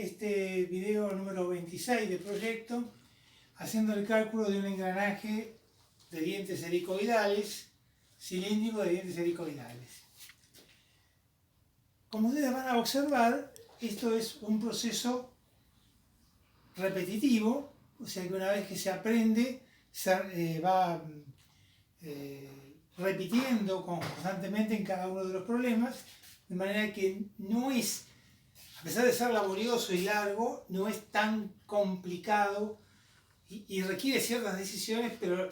este video número 26 del proyecto, haciendo el cálculo de un engranaje de dientes helicoidales, cilíndrico de dientes helicoidales. Como ustedes van a observar, esto es un proceso repetitivo, o sea que una vez que se aprende, se va repitiendo constantemente en cada uno de los problemas, de manera que no es, a pesar de ser laborioso y largo, no es tan complicado y requiere ciertas decisiones, pero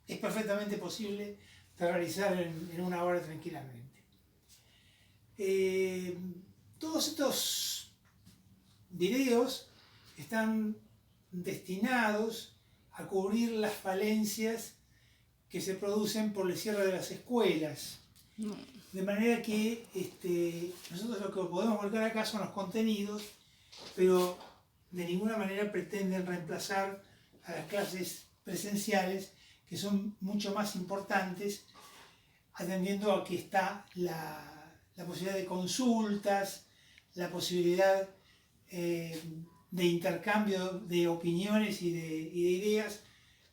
es perfectamente posible de realizar en una hora tranquilamente. Todos estos videos están destinados a cubrir las falencias que se producen por el cierre de las escuelas. De manera que nosotros lo que podemos volcar acá son los contenidos, pero de ninguna manera pretenden reemplazar a las clases presenciales, que son mucho más importantes, atendiendo a que está la posibilidad de consultas, la posibilidad de intercambio de opiniones y de ideas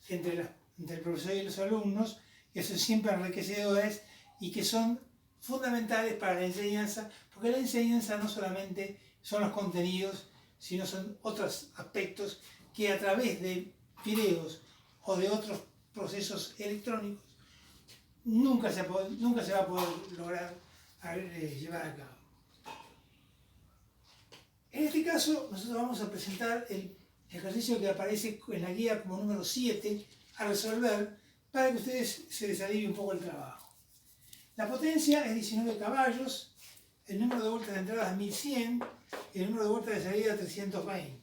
entre el profesor y los alumnos, que son siempre enriquecedores y que son fundamentales para la enseñanza, porque la enseñanza no solamente son los contenidos, sino son otros aspectos que a través de videos o de otros procesos electrónicos nunca se va a poder lograr llevar a cabo. En este caso, nosotros vamos a presentar el ejercicio que aparece en la guía como número 7 a resolver, para que ustedes se les alivie un poco el trabajo. La potencia es 19 caballos, el número de vueltas de entrada es 1100 y el número de vueltas de salida 320.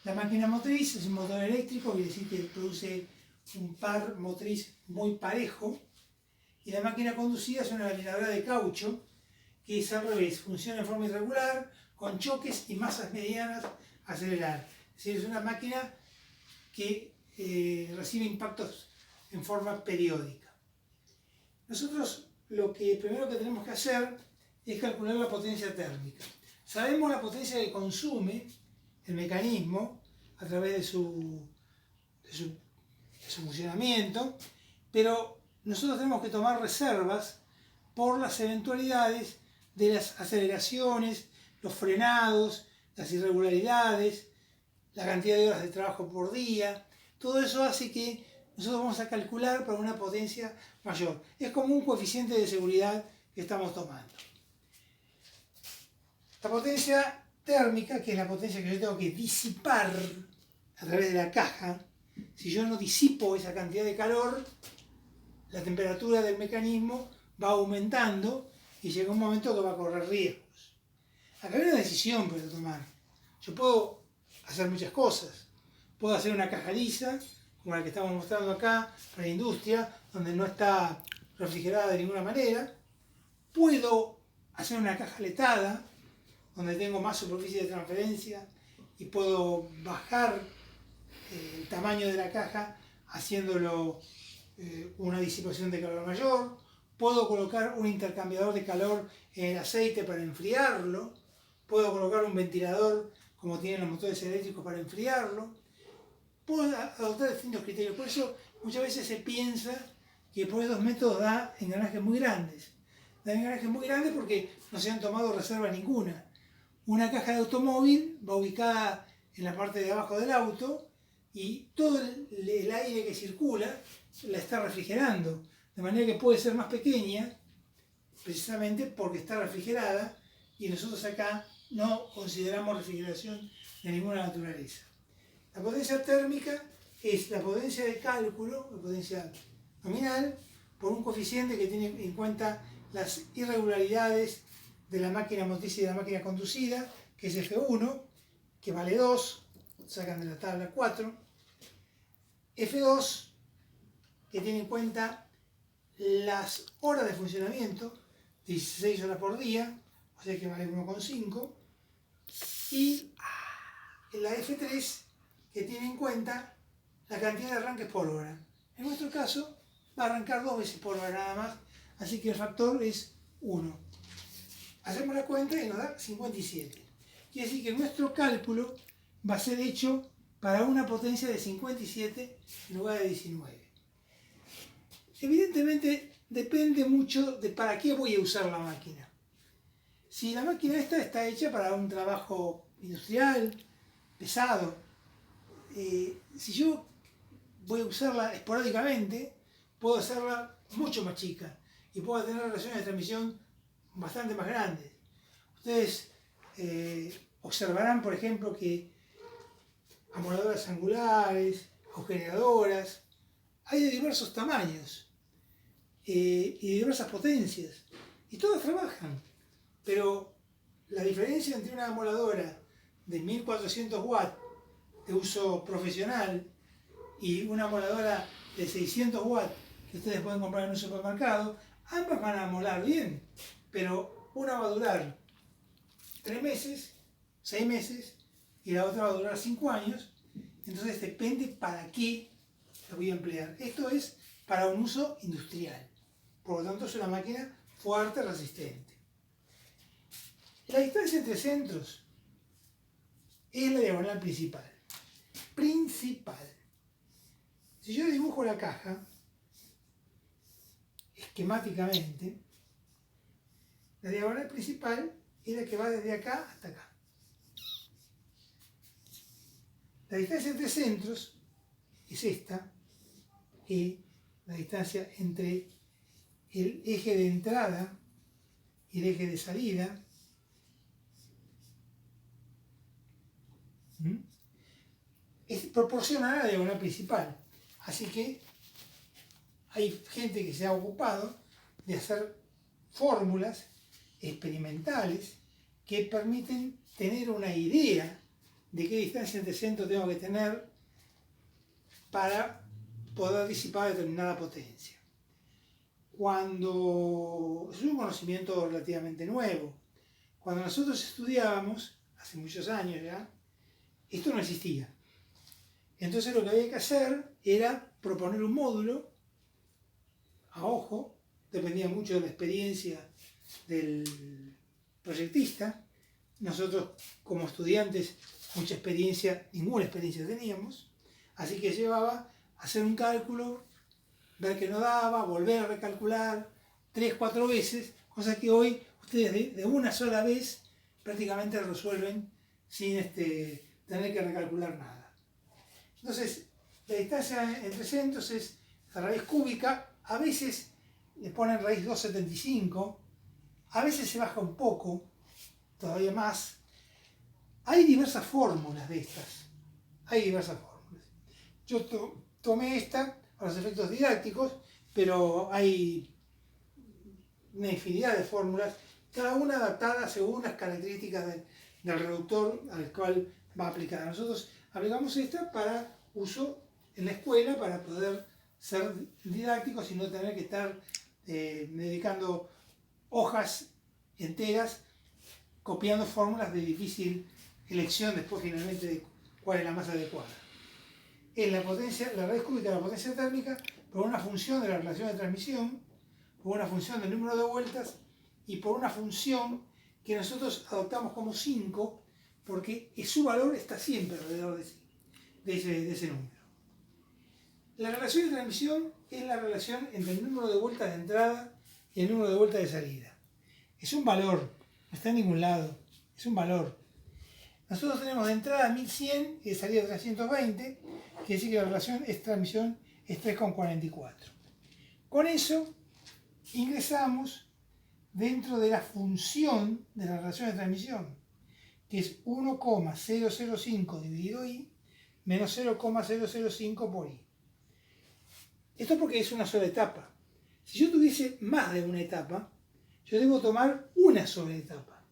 La máquina motriz es un motor eléctrico, quiere decir que produce un par motriz muy parejo, y la máquina conducida es una laminadora de caucho, que es al revés, funciona en forma irregular, con choques y masas medianas a acelerar. Es decir, es una máquina que recibe impactos en forma periódica. Nosotros lo que primero que tenemos que hacer es calcular la potencia térmica. Sabemos la potencia que consume el mecanismo a través de su funcionamiento, pero nosotros tenemos que tomar reservas por las eventualidades de las aceleraciones, los frenados, las irregularidades, la cantidad de horas de trabajo por día. Todo eso hace que nosotros vamos a calcular para una potencia mayor. Es como un coeficiente de seguridad que estamos tomando. La potencia térmica, que es la potencia que yo tengo que disipar a través de la caja, si yo no disipo esa cantidad de calor, la temperatura del mecanismo va aumentando y llega un momento que va a correr riesgos. Acá hay una decisión para tomar. Yo puedo hacer muchas cosas. Puedo hacer una caja lisa, como la que estamos mostrando acá, para la industria, donde no está refrigerada de ninguna manera. Puedo hacer una caja letada, donde tengo más superficie de transferencia y puedo bajar el tamaño de la caja haciéndolo una disipación de calor mayor. Puedo colocar un intercambiador de calor en el aceite para enfriarlo. Puedo colocar un ventilador como tienen los motores eléctricos para enfriarlo. Puedo adoptar distintos criterios. Por eso muchas veces se piensa que por estos métodos da engranajes muy grandes. Da engranajes muy grandes porque no se han tomado reserva ninguna. Una caja de automóvil va ubicada en la parte de abajo del auto y todo el aire que circula la está refrigerando. De manera que puede ser más pequeña, precisamente porque está refrigerada, y nosotros acá no consideramos refrigeración de ninguna naturaleza. La potencia térmica es la potencia de cálculo, la potencia nominal, por un coeficiente que tiene en cuenta las irregularidades de la máquina motriz y de la máquina conducida, que es F1, que vale 2, sacan de la tabla 4. F2, que tiene en cuenta las horas de funcionamiento, 16 horas por día, o sea que vale 1,5. Y la F3, que tiene en cuenta la cantidad de arranques por hora. En nuestro caso, va a arrancar 2 veces por hora nada más, así que el factor es 1. Hacemos la cuenta y nos da 57. Quiere decir que nuestro cálculo va a ser hecho para una potencia de 57 en lugar de 19. Evidentemente depende mucho de para qué voy a usar la máquina. Si la máquina esta está hecha para un trabajo industrial, pesado, si yo voy a usarla esporádicamente, puedo hacerla mucho más chica y puedo tener relaciones de transmisión bastante más grandes. Ustedes observarán, por ejemplo, que amoladoras angulares o generadoras hay de diversos tamaños y de diversas potencias y todas trabajan, pero la diferencia entre una amoladora de 1400 watts de uso profesional y una amoladora de 600 watts que ustedes pueden comprar en un supermercado, ambas van a amolar bien, pero una va a durar 3 meses, 6 meses y la otra va a durar 5 años. Entonces depende para qué la voy a emplear. Esto es para un uso industrial. Por lo tanto es una máquina fuerte, resistente. La distancia entre centros es la diagonal principal. Si yo dibujo la caja esquemáticamente, la diagonal principal es la que va desde acá hasta acá. La distancia entre centros es esta, y la distancia entre el eje de entrada y el eje de salida es proporcional a la diagonal principal. Así que hay gente que se ha ocupado de hacer fórmulas experimentales que permiten tener una idea de qué distancia entre centros tengo que tener para poder disipar determinada potencia. Es un conocimiento relativamente nuevo. Cuando nosotros estudiábamos, hace muchos años ya, esto no existía. Entonces lo que había que hacer era proponer un módulo a ojo, dependía mucho de la experiencia del proyectista. Nosotros como estudiantes ninguna experiencia teníamos, así que llevaba a hacer un cálculo, ver que no daba, volver a recalcular 3, 4 veces, cosa que hoy ustedes de una sola vez prácticamente resuelven sin tener que recalcular nada. Entonces, la distancia entre centros es la raíz cúbica, a veces le ponen raíz 275, a veces se baja un poco, todavía más. Hay diversas fórmulas de estas, Yo tomé esta para los efectos didácticos, pero hay una infinidad de fórmulas, cada una adaptada según las características del reductor al cual va aplicada. Nosotros aplicamos esta para uso en la escuela, para poder ser didácticos y no tener que estar dedicando hojas enteras copiando fórmulas de difícil elección después finalmente de cuál es la más adecuada. Es la raíz cúbica de la potencia térmica por una función de la relación de transmisión, por una función del número de vueltas y por una función que nosotros adoptamos como 5 porque su valor está siempre alrededor de ese número. La relación de transmisión es la relación entre el número de vueltas de entrada y el número de vueltas de salida. Es un valor, no está en ningún lado, es un valor. Nosotros tenemos de entrada 1100 y de salida 320, quiere decir que la relación de transmisión es 3,44. Con eso ingresamos dentro de la función de la relación de transmisión, que es 1,005 dividido I menos 0,005 por I. Esto porque es una sola etapa. Si yo tuviese más de una etapa, yo debo tomar una sola etapa.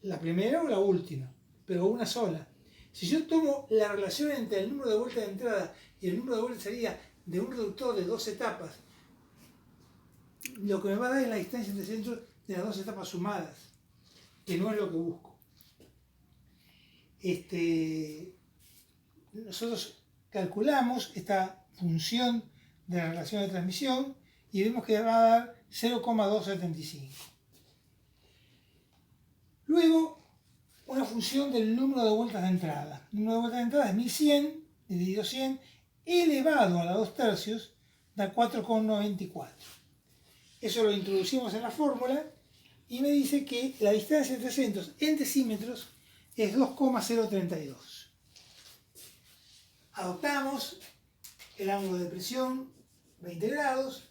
La primera o la última, pero una sola. Si yo tomo la relación entre el número de vueltas de entrada y el número de vueltas de salida de un reductor de 2 etapas, lo que me va a dar es la distancia entre centros de las 2 etapas sumadas, que no es lo que busco. Nosotros calculamos esta función de la relación de transmisión y vemos que va a dar 0,275. Luego función del número de vueltas de entrada. El número de vueltas de entrada es 1100 dividido 100 elevado a la 2/3 da 4,94. Eso lo introducimos en la fórmula y me dice que la distancia entre centros en decímetros es 2,032. Adoptamos el ángulo de presión 20 grados,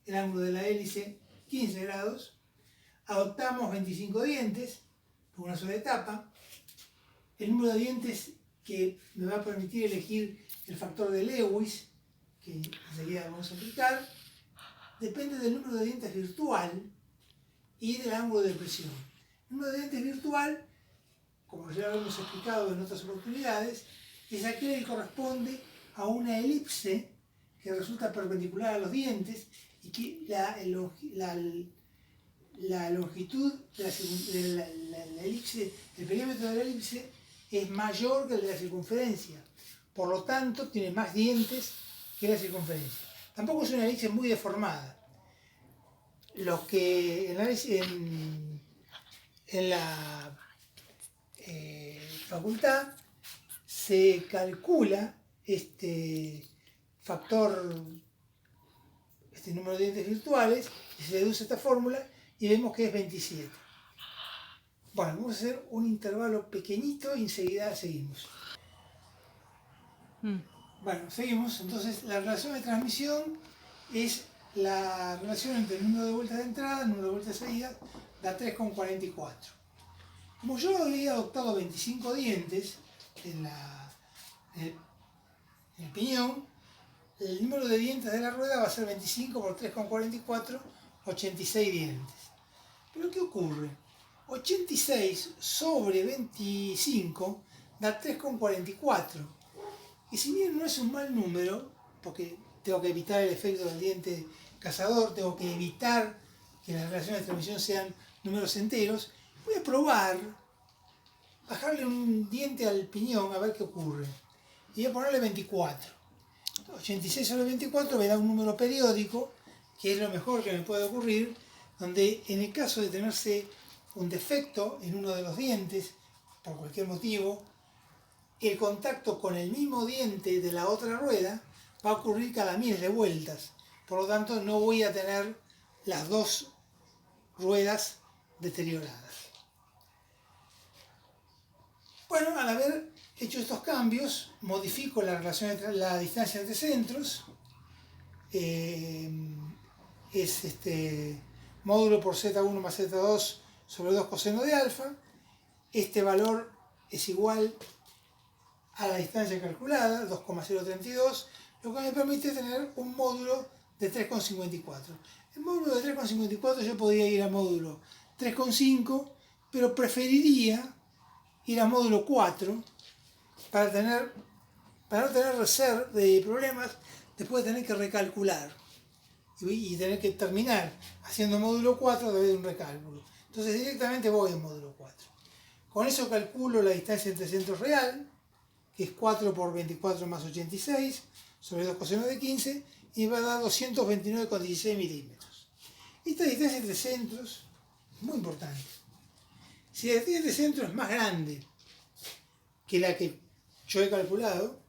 el ángulo de la hélice 15 grados, adoptamos 25 dientes por una sola etapa, el número de dientes que me va a permitir elegir el factor de Lewis, que enseguida vamos a aplicar, depende del número de dientes virtual y del ángulo de presión. El número de dientes virtual, como ya lo hemos explicado en otras oportunidades, es aquel que corresponde a una elipse que resulta perpendicular a los dientes y que la longitud de la elipse, el perímetro de la elipse es mayor que el de la circunferencia. Por lo tanto, tiene más dientes que la circunferencia. Tampoco es una elipse muy deformada. Los que en la facultad se calcula este factor, este número de dientes virtuales, y se deduce esta fórmula y vemos que es 27. Bueno, vamos a hacer un intervalo pequeñito y enseguida seguimos. Bueno, seguimos. Entonces, la relación de transmisión es la relación entre el número de vueltas de entrada y el número de vueltas de salida, da 3,44. Como yo había adoptado 25 dientes en el piñón, el número de dientes de la rueda va a ser 25 por 3,44, 86 dientes. Pero ¿qué ocurre? 86 sobre 25 da 3,44. Y si bien no es un mal número, porque tengo que evitar el efecto del diente cazador, tengo que evitar que las relaciones de transmisión sean números enteros, voy a probar bajarle un diente al piñón a ver qué ocurre. Y voy a ponerle 24. 86 sobre 24 me da un número periódico, que es lo mejor que me puede ocurrir, donde en el caso de tenerse un defecto en uno de los dientes, por cualquier motivo, el contacto con el mismo diente de la otra rueda va a ocurrir cada miles de vueltas. Por lo tanto, no voy a tener las dos ruedas deterioradas. Bueno, al haber hecho estos cambios, modifico la relación entre la distancia entre centros. Es módulo por Z1 más Z2 sobre 2 coseno de alfa. Este valor es igual a la distancia calculada, 2,032, lo que me permite tener un módulo de 3,54. El módulo de 3,54 yo podría ir a módulo 3,5, pero preferiría ir a módulo 4 para no tener problemas después de tener que recalcular y tener que terminar haciendo módulo 4 a través de un recálculo. Entonces directamente voy a módulo 4. Con eso calculo la distancia entre centros real, que es 4 por 24 más 86, sobre 2 coseno de 15, y me va a dar 229,16 milímetros. Esta distancia entre centros es muy importante. Si la distancia entre centros es más grande que la que yo he calculado,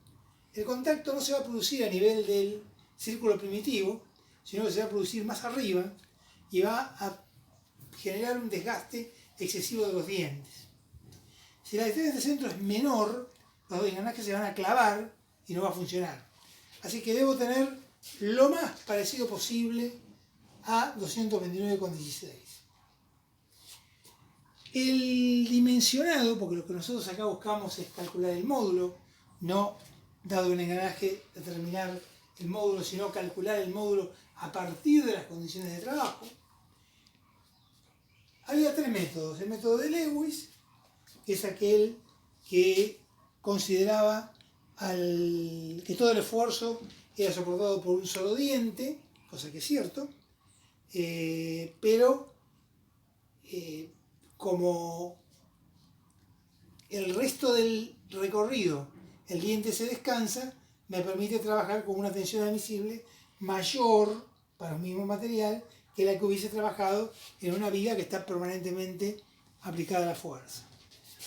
el contacto no se va a producir a nivel del círculo primitivo, sino que se va a producir más arriba y va a generar un desgaste excesivo de los dientes. Si la distancia entre centros es menor, los engranajes se van a clavar y no va a funcionar. Así que debo tener lo más parecido posible a 229,16. El dimensionado, porque lo que nosotros acá buscamos es calcular el módulo, no, dado un engranaje, determinar el módulo, sino calcular el módulo a partir de las condiciones de trabajo. Había tres métodos. El método de Lewis, que es aquel que consideraba que todo el esfuerzo era soportado por un solo diente, cosa que es cierto, pero como el resto del recorrido el diente se descansa, me permite trabajar con una tensión admisible mayor para un mismo material que la que hubiese trabajado en una viga que está permanentemente aplicada a la fuerza.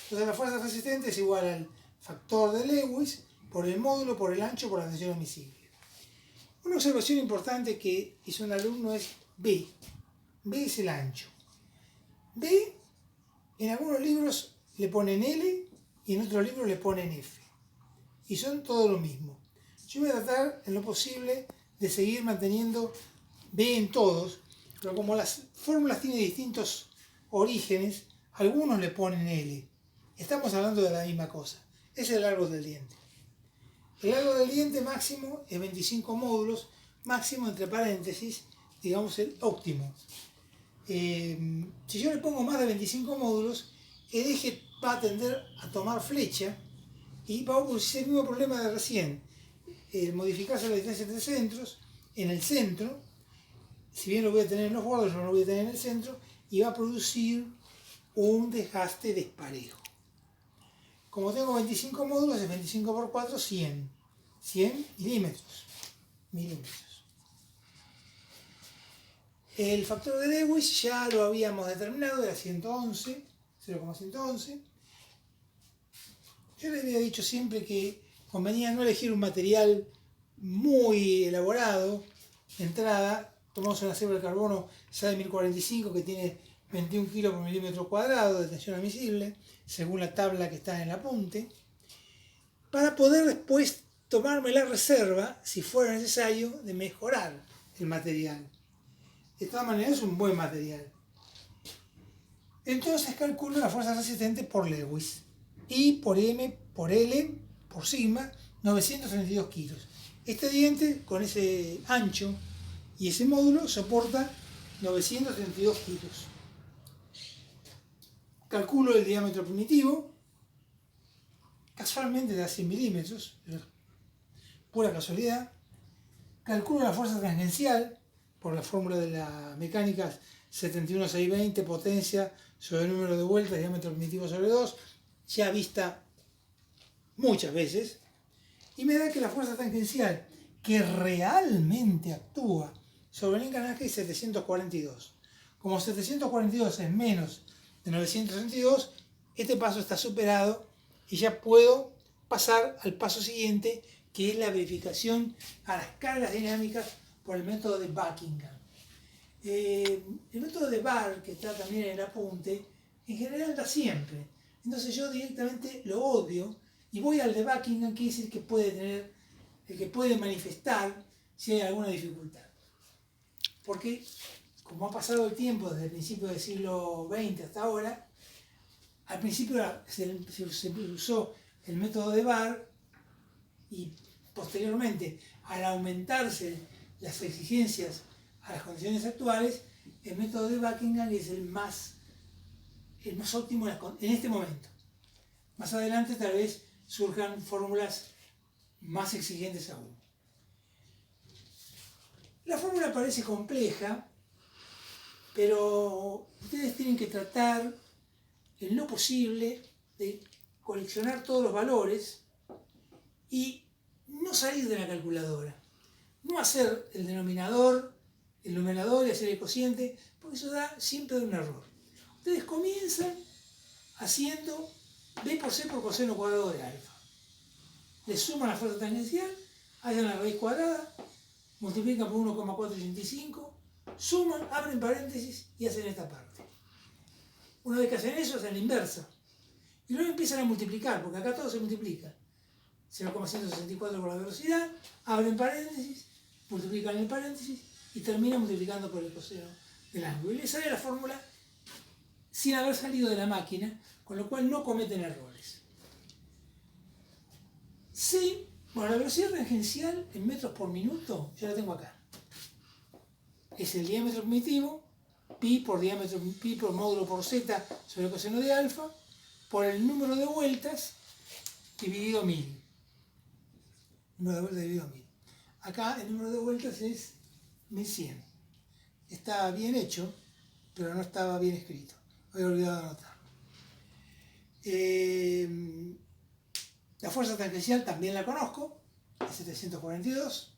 Entonces la fuerza resistente es igual al factor de Lewis por el módulo, por el ancho, por la tensión admisible. Una observación importante que hizo un alumno es B. B es el ancho. B, en algunos libros le ponen L y en otros libros le ponen F. Y son todo lo mismo. Yo voy a tratar en lo posible de seguir manteniendo B en todos, pero como las fórmulas tienen distintos orígenes, algunos le ponen L. Estamos hablando de la misma cosa. Es el largo del diente. El largo del diente máximo es 25 módulos, máximo entre paréntesis, digamos el óptimo. Si yo le pongo más de 25 módulos, el eje va a tender a tomar flecha y va a producir el mismo problema de recién. Modificarse la distancia entre centros, en el centro, si bien lo voy a tener en los bordes, no lo voy a tener en el centro, y va a producir un desgaste desparejo. Como tengo 25 módulos, es 25 por 4, 100. 100 milímetros. El factor de Lewis ya lo habíamos determinado, era 111, 0,111. Yo le había dicho siempre que convenía no elegir un material muy elaborado. De entrada, tomamos una cebra de carbono SAE 1045 que tiene 21 kilos por milímetro cuadrado de tensión admisible, según la tabla que está en el apunte, para poder después tomarme la reserva, si fuera necesario, de mejorar el material. De todas maneras es un buen material. Entonces calculo la fuerza resistente por Lewis y por M, por L, por sigma, 932 kilos. Este diente con ese ancho y ese módulo soporta 932 kilos. Calculo el diámetro primitivo, casualmente da 100 milímetros, pura casualidad. Calculo la fuerza tangencial por la fórmula de la mecánica 71620, potencia sobre el número de vueltas, diámetro primitivo sobre 2, ya vista muchas veces, y me da que la fuerza tangencial que realmente actúa sobre el engranaje es 742. Como 742 es menos de 932, este paso está superado y ya puedo pasar al paso siguiente, que es la verificación a las cargas dinámicas por el método de Buckingham. El método de Barr, que está también en el apunte, en general da siempre. Entonces yo directamente lo odio y voy al de Buckingham, que es el que puede manifestar si hay alguna dificultad. Porque como ha pasado el tiempo desde el principio del siglo XX hasta ahora, al principio se usó el método de Barr y posteriormente, al aumentarse las exigencias a las condiciones actuales, el método de Buckingham es el más óptimo en este momento. Más adelante tal vez surjan fórmulas más exigentes aún. La fórmula parece compleja, pero ustedes tienen que tratar en lo posible de coleccionar todos los valores y no salir de la calculadora. No hacer el denominador, el numerador y hacer el cociente, porque eso siempre da un error. Ustedes comienzan haciendo B por C por coseno cuadrado de alfa. Le suman la fuerza tangencial, hallan la raíz cuadrada, multiplican por 1,485, suman, abren paréntesis y hacen esta parte. Una vez que hacen eso, hacen la inversa. Y luego empiezan a multiplicar, porque acá todo se multiplica. 0,164 por la velocidad, abren paréntesis, multiplican el paréntesis y terminan multiplicando por el coseno del ángulo. Y les sale la fórmula sin haber salido de la máquina, con lo cual no cometen errores. Sí, bueno, la velocidad tangencial en metros por minuto, yo la tengo acá. Es el diámetro primitivo, pi por módulo por z sobre el coseno de alfa, por el número de vueltas dividido 1000. Número de vueltas dividido 1000. Acá el número de vueltas es 1100. Está bien hecho, pero no estaba bien escrito. Había olvidado de anotar. La fuerza tangencial también la conozco, es 742.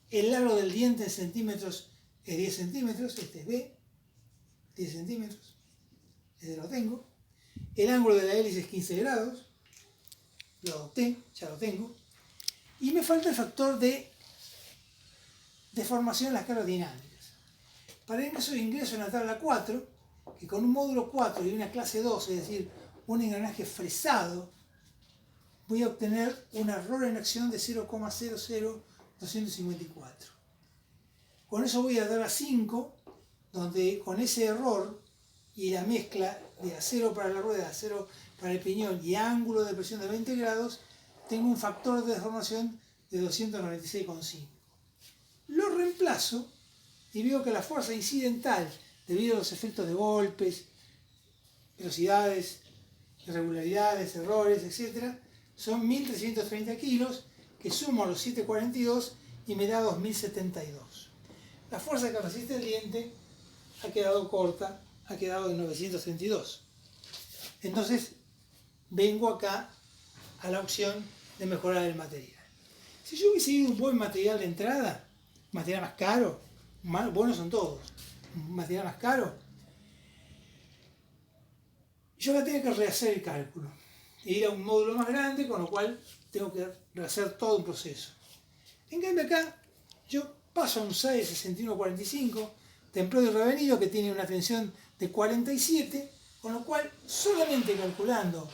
El largo del diente en centímetros es 10 centímetros, este es B, 10 centímetros, ese lo tengo. El ángulo de la hélice es 15 grados. Lo adopté, ya lo tengo. Y me falta el factor de deformación en las cargas dinámicas. Para eso ingreso en la tabla 4, que con un módulo 4 y una clase 2, es decir, un engranaje fresado, voy a obtener un error en acción de 0,00254. Con eso voy a dar a 5, donde con ese error y la mezcla de acero para la rueda, acero para el piñón y ángulo de presión de 20 grados, tengo un factor de deformación de 296,5. Lo reemplazo y veo que la fuerza incidental, debido a los efectos de golpes, velocidades, irregularidades, errores, etc., son 1.330 kilos, que sumo a los 742 y me da 2.072. La fuerza que resiste el diente ha quedado corta, ha quedado en 932. Entonces, vengo acá a la opción de mejorar el material. Si yo hubiese ido un buen material de entrada, material más caro, buenos son todos, material más caro, yo voy a tener que rehacer el cálculo e ir a un módulo más grande, con lo cual tengo que rehacer todo un proceso. En cambio acá, yo paso a un SAE 6145, templado y revenido, que tiene una tensión de 47, con lo cual solamente calculando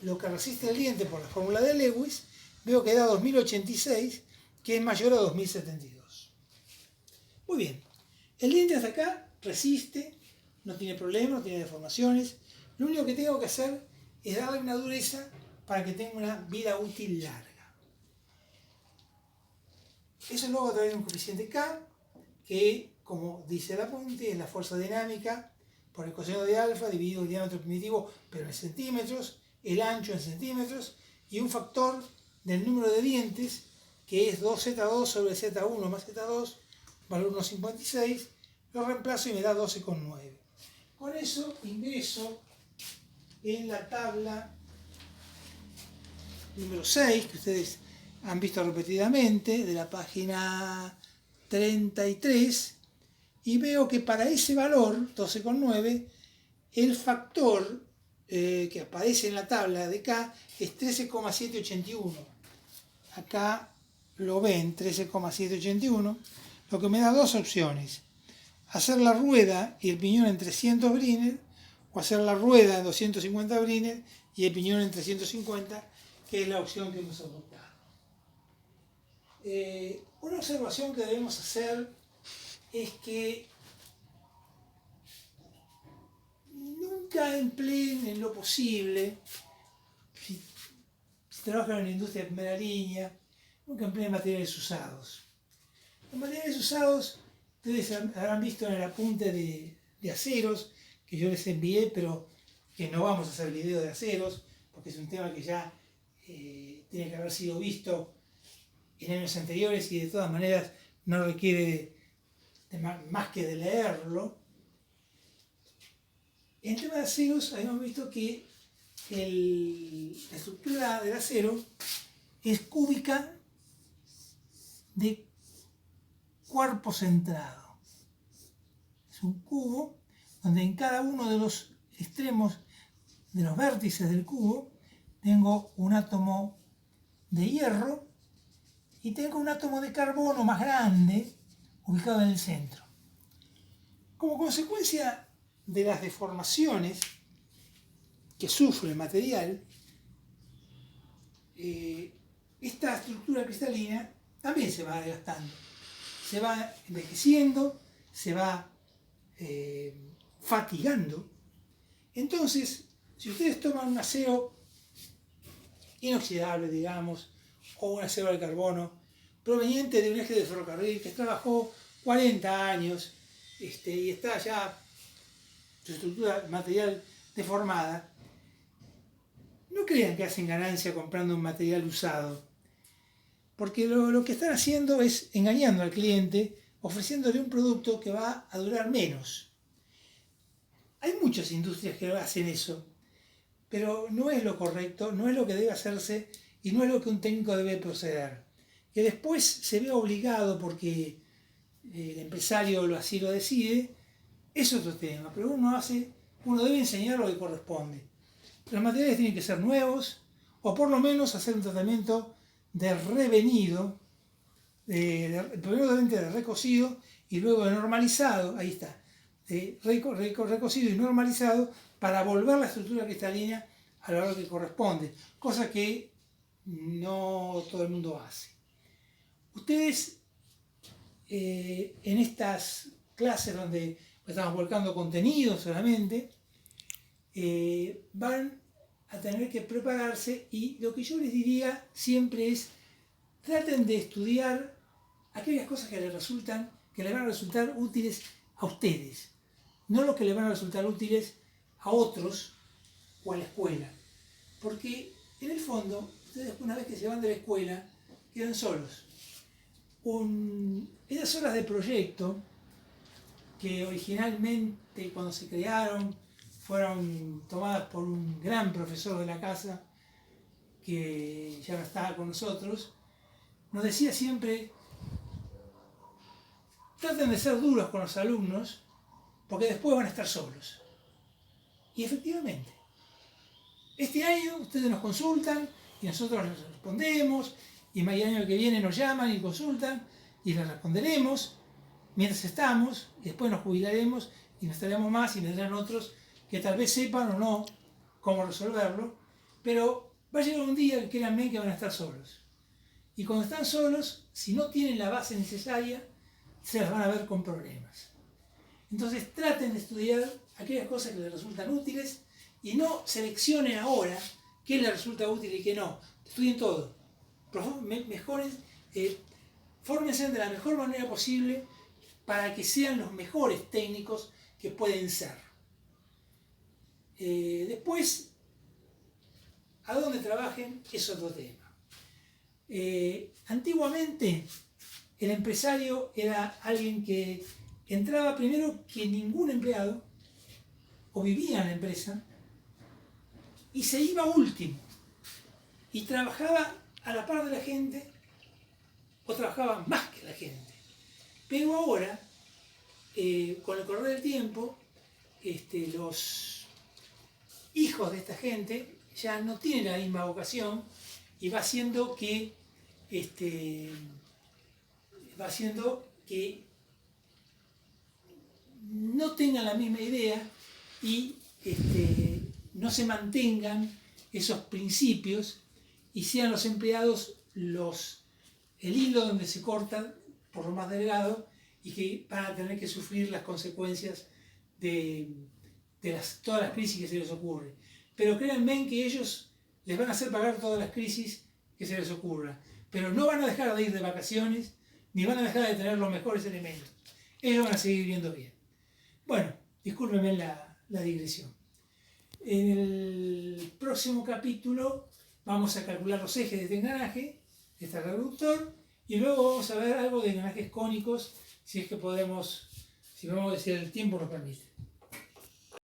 lo que resiste el diente por la fórmula de Lewis, veo que da 2086, que es mayor a 2072. Muy bien, el diente hasta acá resiste, no tiene problemas, no tiene deformaciones. Lo único que tengo que hacer es darle una dureza para que tenga una vida útil larga. Eso lo hago a través de un coeficiente K, que, como dice el apunte, es la fuerza dinámica por el coseno de alfa dividido el diámetro primitivo, pero en centímetros, el ancho en centímetros, y un factor del número de dientes, que es 2Z2 sobre Z1 más Z2, valor 1,56, lo reemplazo y me da 12,9. Con eso ingreso en la tabla número 6, que ustedes han visto repetidamente, de la página 33, y veo que para ese valor, 12,9, el factor que aparece en la tabla de K es 13,781. Acá lo ven, 13,781, lo que me da dos opciones: hacer la rueda y el piñón en 300 Brinner, o hacer la rueda en 250 Brinner y el piñón en 350, que es la opción que hemos adoptado. Una observación que debemos hacer es que nunca empleen en lo posible, si trabajan en la industria de primera línea, nunca empleen materiales usados. Los materiales usados, ustedes habrán visto en el apunte de aceros, que yo les envié, pero que no vamos a hacer video de aceros, porque es un tema que ya tiene que haber sido visto en años anteriores y de todas maneras no requiere más que de leerlo. En tema de aceros, habíamos visto que la estructura del acero es cúbica de cuerpo centrado. Es un cubo donde en cada uno de los extremos de los vértices del cubo tengo un átomo de hierro y tengo un átomo de carbono más grande ubicado en el centro. Como consecuencia de las deformaciones que sufre el material, esta estructura cristalina también se va desgastando, se va envejeciendo, se va fatigando. Entonces, si ustedes toman un acero inoxidable, digamos, o un acero de carbono proveniente de un eje de ferrocarril que trabajó 40 años y está ya su estructura material deformada, no crean que hacen ganancia comprando un material usado, porque lo que están haciendo es engañando al cliente, ofreciéndole un producto que va a durar menos. Hay muchas industrias que hacen eso, pero no es lo correcto, no es lo que debe hacerse y no es lo que un técnico debe proceder. Que después se ve obligado porque el empresario así lo decide, es otro tema, pero uno hace uno debe enseñar lo que corresponde. Los materiales tienen que ser nuevos, o por lo menos hacer un tratamiento de revenido, primero de recocido y luego de normalizado, ahí está, de recocido y normalizado para volver la estructura cristalina a la hora que corresponde, cosa que no todo el mundo hace. Ustedes en estas clases donde estamos volcando contenido solamente, van a tener que prepararse, y lo que yo les diría siempre es: traten de estudiar aquellas cosas que les van a resultar útiles a ustedes, no lo que les van a resultar útiles a otros o a la escuela. Porque en el fondo, ustedes una vez que se van de la escuela, quedan solos. Esas horas de proyecto, que originalmente cuando se crearon fueron tomadas por un gran profesor de la casa, que ya no estaba con nosotros, nos decía siempre: traten de ser duros con los alumnos, porque después van a estar solos. Y efectivamente, este año ustedes nos consultan y nosotros les respondemos, y el año que viene nos llaman y consultan y les responderemos mientras estamos, y después nos jubilaremos y nos estaremos más y vendrán otros que tal vez sepan o no cómo resolverlo, pero va a llegar un día que créanme que van a estar solos. Y cuando están solos, si no tienen la base necesaria, se las van a ver con problemas. Entonces traten de estudiar aquellas cosas que les resultan útiles y no seleccionen ahora qué les resulta útil y qué no. Estudien todo. Fórmense de la mejor manera posible para que sean los mejores técnicos que pueden ser. Después, a dónde trabajen es otro tema. Antiguamente, el empresario era alguien que entraba primero que ningún empleado, o vivía en la empresa, y se iba último, y trabajaba a la par de la gente, o trabajaba más que la gente. Pero ahora, con el correr del tiempo, los hijos de esta gente ya no tienen la misma vocación, y va haciendo que no tengan la misma idea y no se mantengan esos principios, y sean los empleados el hilo donde se corta por lo más delgado, y que van a tener que sufrir las consecuencias de todas las crisis que se les ocurre. Pero créanme que ellos les van a hacer pagar todas las crisis que se les ocurra, pero no van a dejar de ir de vacaciones, ni van a dejar de tener los mejores elementos. Ellos van a seguir viviendo bien. Bueno, discúlpenme la digresión. En el próximo capítulo vamos a calcular los ejes de este engranaje, de este reductor, y luego vamos a ver algo de engranajes cónicos, si es que podemos, si el tiempo nos permite.